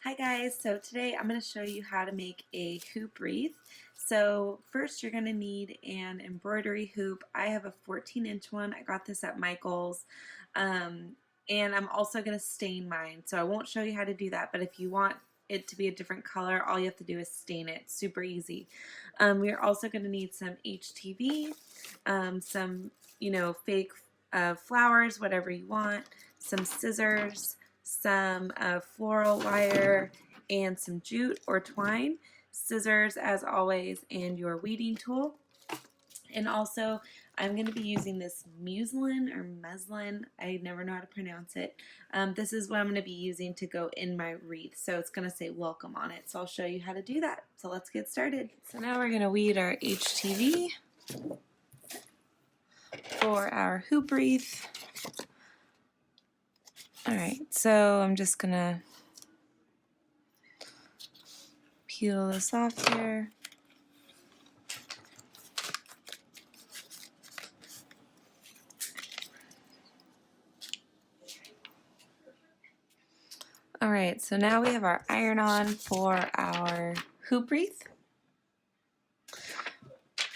Hi guys, so today I'm going to show you how to make a hoop wreath. So first you're going to need an embroidery hoop. I have a 14-inch one. I got this at Michael's. And I'm also going to stain mine. So I won't show you how to do that, but if you want it to be a different color, all you have to do is stain it. Super easy. We're also going to need some HTV, some, fake flowers, whatever you want, some scissors, some floral wire, and some jute or twine, scissors as always, and your weeding tool. And also I'm going to be using this muslin or muslin, I never know how to pronounce it. This is what I'm going to be using to go in my wreath, so it's going to say welcome on it, so I'll show you how to do that. So let's get started. So now we're going to weed our HTV for our hoop wreath. Alright, so I'm just gonna peel this off here. Alright, so now we have our iron on for our hoop wreath.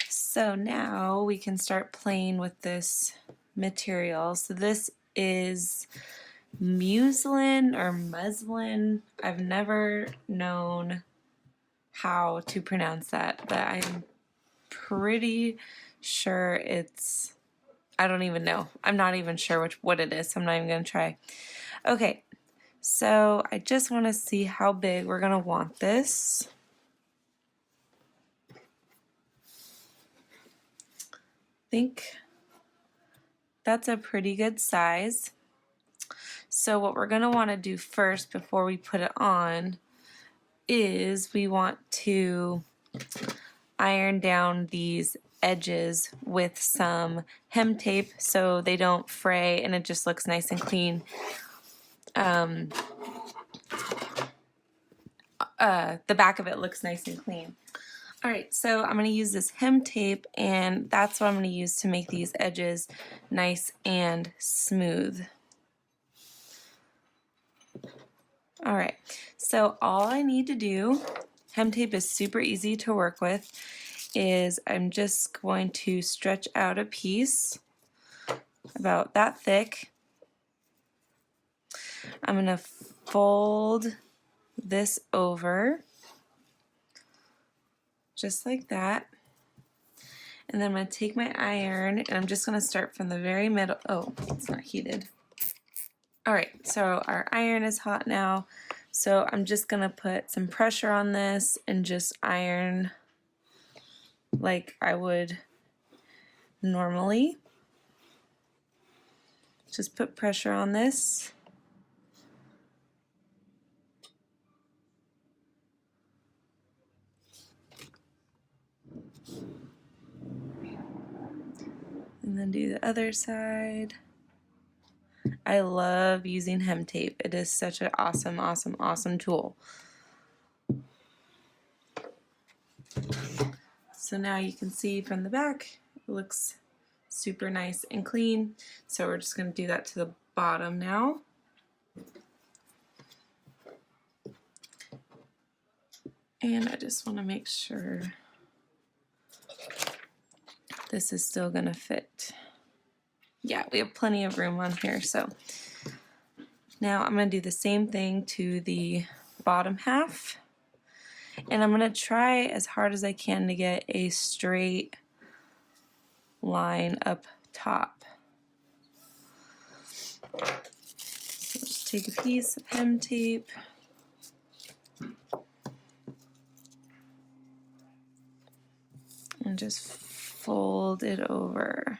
So now we can start playing with this material. So this is muslin or muslin. I've never known how to pronounce that, but I'm pretty sure it's, I don't even know. I'm not even sure what it is, so I'm not even going to try. Okay, so I just want to see how big we're going to want this. I think that's a pretty good size. So what we're going to want to do first before we put it on is we want to iron down these edges with some hem tape so they don't fray and it just looks nice and clean. The back of it looks nice and clean. Alright, so I'm going to use this hem tape, and that's what I'm going to use to make these edges nice and smooth. Alright, so all I need to do, hem tape is super easy to work with, is I'm just going to stretch out a piece about that thick. I'm going to fold this over just like that, and then I'm going to take my iron and I'm just going to start from the very middle. Oh, it's not heated. Alright, so our iron is hot now, so I'm just going to put some pressure on this and just iron like I would normally. Just put pressure on this. And then do the other side. I love using hem tape. It is such an awesome, awesome, awesome tool. So now you can see from the back, it looks super nice and clean. So we're just going to do that to the bottom now. And I just want to make sure this is still going to fit. Yeah, we have plenty of room on here. So now I'm going to do the same thing to the bottom half. And I'm going to try as hard as I can to get a straight line up top. So just take a piece of hem tape. And just fold it over.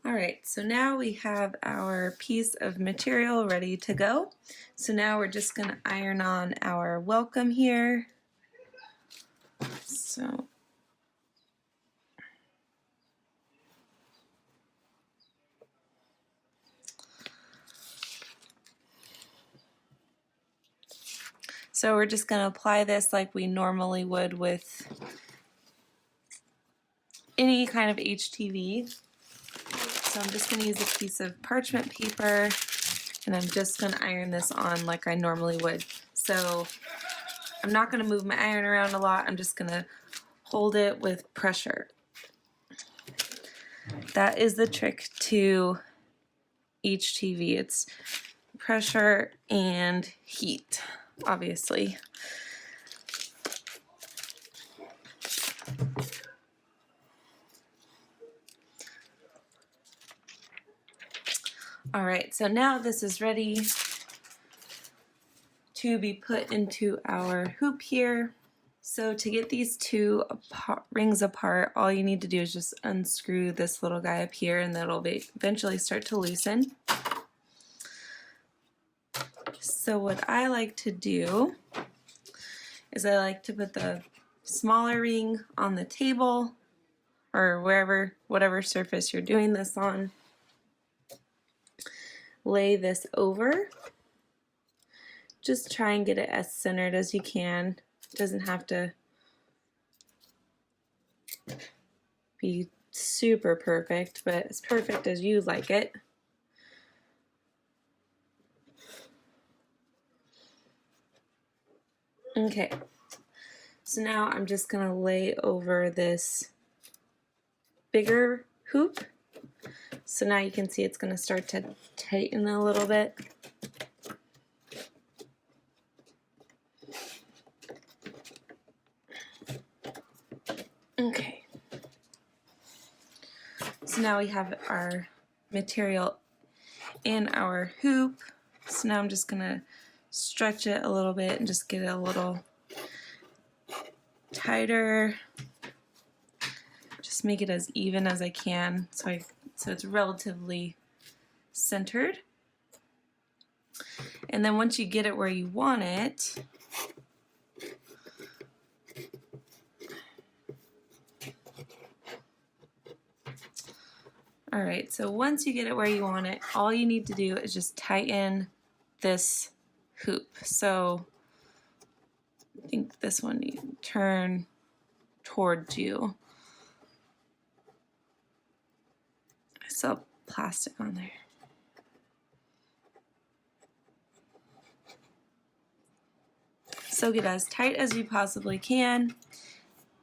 Alright, so now we have our piece of material ready to go. So now we're just going to iron on our welcome here. So we're just going to apply this like we normally would with any kind of HTV. So I'm just going to use a piece of parchment paper and I'm just going to iron this on like I normally would. So I'm not going to move my iron around a lot. I'm just going to hold it with pressure. That is the trick to HTV. It's pressure and heat, obviously. Alright, so now this is ready to be put into our hoop here. So to get these two rings apart, all you need to do is just unscrew this little guy up here, and that'll eventually start to loosen. So what I like to do is I like to put the smaller ring on the table or wherever, whatever surface you're doing this on. Lay this over. Just try and get it as centered as you can. It doesn't have to be super perfect, but as perfect as you like it. Okay, so now I'm just going to lay over this bigger hoop. So now you can see it's going to start to tighten a little bit. Okay. So now we have our material in our hoop. So now I'm just going to stretch it a little bit and just get it a little tighter. Just make it as even as I can so it's relatively centered. And then once you get it where you want it, alright, so once you get it where you want it, all you need to do is just tighten this hoop. So I think this one needs to turn towards you. I saw plastic on there. So get as tight as you possibly can.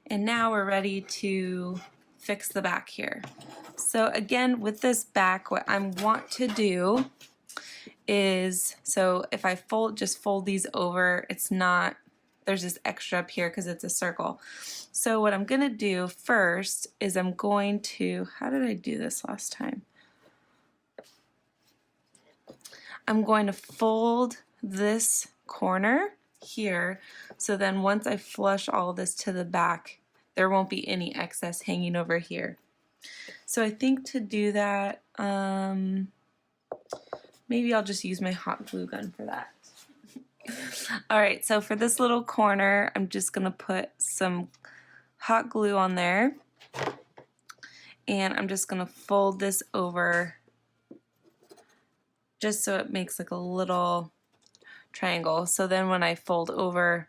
And now we're ready to fix the back here. So again, with this back, what I want to do is, so if I just fold these over, it's not, there's this extra up here because it's a circle. So what I'm going to do first is I'm going to, how did I do this last time? I'm going to fold this corner here, so then once I flush all this to the back, there won't be any excess hanging over here. So I think to do that, maybe I'll just use my hot glue gun for that. Alright, so for this little corner, I'm just going to put some hot glue on there, and I'm just going to fold this over just so it makes like a little triangle. So then when I fold over,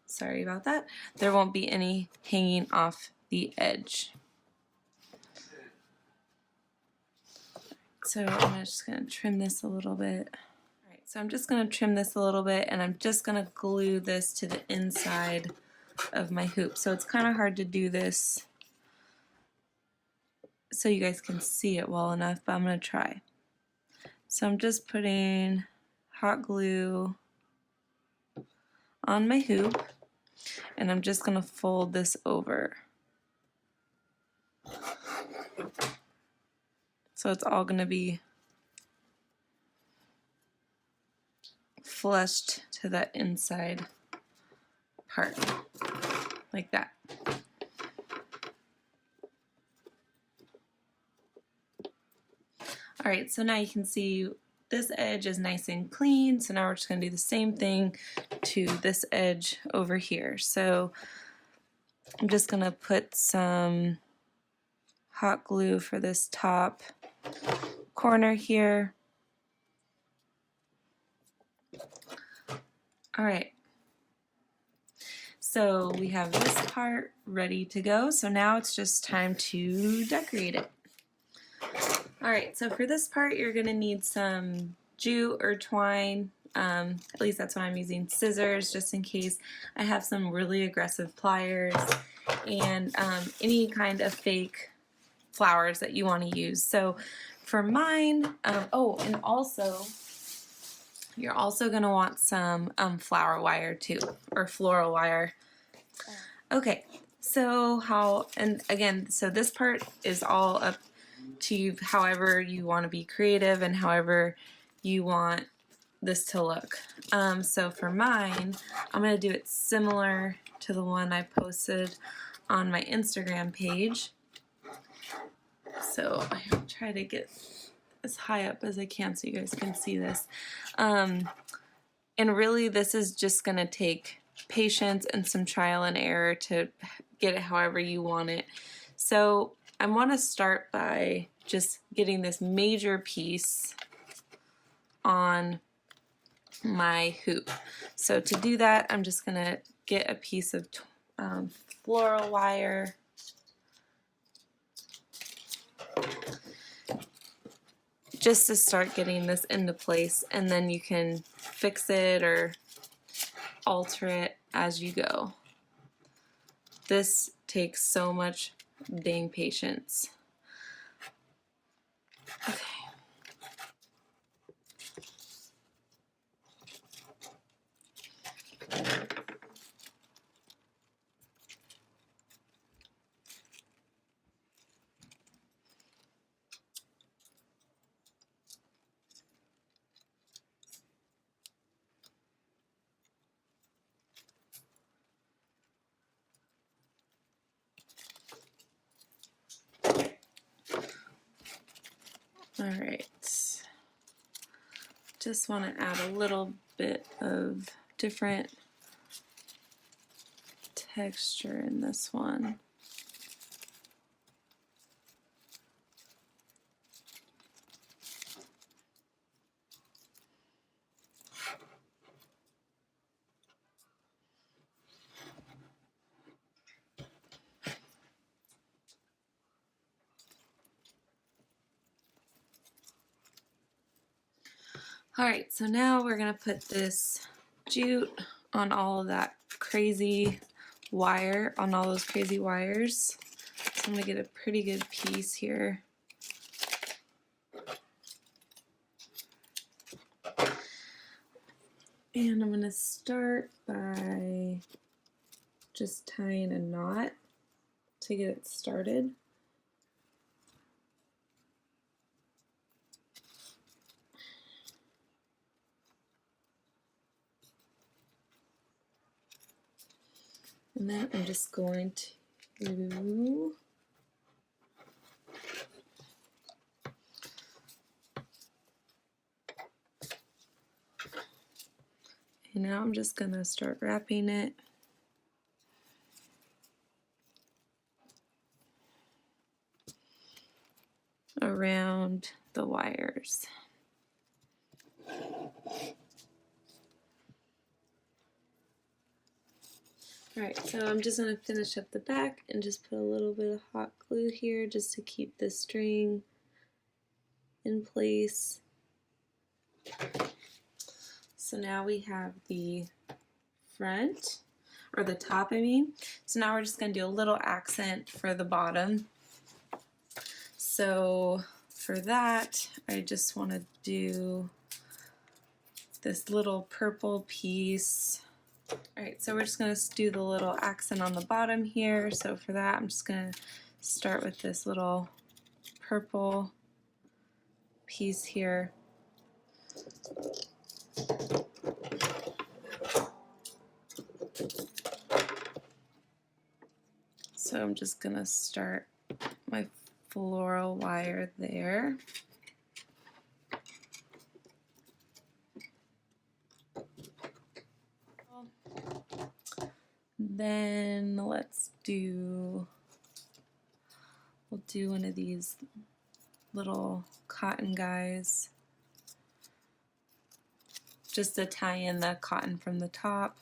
sorry about that, there won't be any hanging off the edge. So I'm just going to trim this a little bit. Alright, so I'm just going to trim this a little bit, and I'm just going to glue this to the inside of my hoop. So it's kind of hard to do this so you guys can see it well enough, but I'm going to try. So I'm just putting hot glue on my hoop, and I'm just going to fold this over. So it's all going to be flushed to that inside part, like that. Alright, so now you can see this edge is nice and clean, so now we're just going to do the same thing to this edge over here. So I'm just going to put some hot glue for this top corner here. Alright, so we have this part ready to go, so now it's just time to decorate it. Alright, so for this part you're going to need some jute or twine, at least that's what I'm using, scissors just in case. I have some really aggressive pliers, and any kind of fake flowers that you want to use. So for mine, oh, and also you're also going to want some flower wire too, or floral wire. Okay, so and again, so this part is all up to you, however you want to be creative and however you want this to look. So for mine, I'm going to do it similar to the one I posted on my Instagram page. So I'll try to get as high up as I can so you guys can see this. And really this is just going to take patience and some trial and error to get it however you want it. So I want to start by just getting this major piece on my hoop. So to do that, I'm just going to get a piece of floral wire, just to start getting this into place, and then you can fix it or alter it as you go. This takes so much dang patience. Okay. Alright, just want to add a little bit of different texture in this one. Alright, so now we're going to put this jute on all of that crazy wire, on all those crazy wires. So I'm going to get a pretty good piece here. And I'm going to start by just tying a knot to get it started. And then I'm just going to and now I'm just going to start wrapping it around the wires. Alright, so I'm just going to finish up the back and just put a little bit of hot glue here just to keep the string in place. So now we have the front, or the top I mean. So now we're just going to do a little accent for the bottom. So for that, I just want to do this little purple piece. Alright, so we're just going to do the little accent on the bottom here. So for that, I'm just going to start with this little purple piece here. So I'm just going to start my floral wire there. Then we'll do one of these little cotton guys just to tie in the cotton from the top.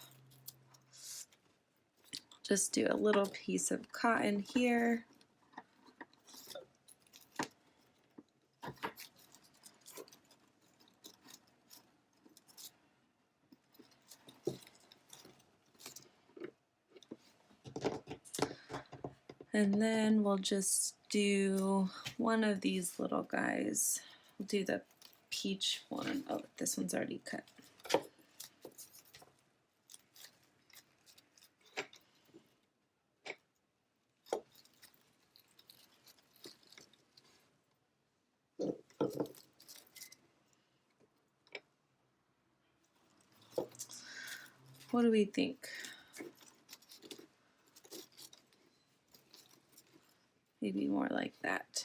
Just do a little piece of cotton here. And then we'll just do one of these little guys. We'll do the peach one. Oh, this one's already cut. What do we think? Maybe more like that.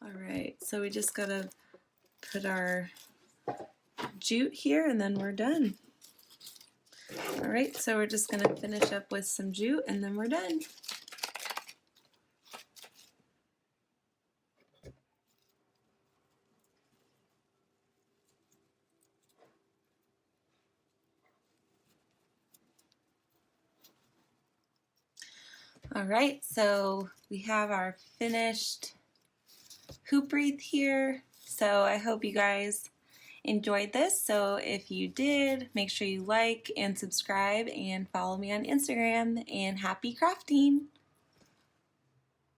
All right, so we just gotta put our jute here and then we're done. All right, so we're just gonna finish up with some jute and then we're done. All right, so we have our finished hoop wreath here. So I hope you guys enjoyed this. So if you did, make sure you like and subscribe and follow me on Instagram, and happy crafting!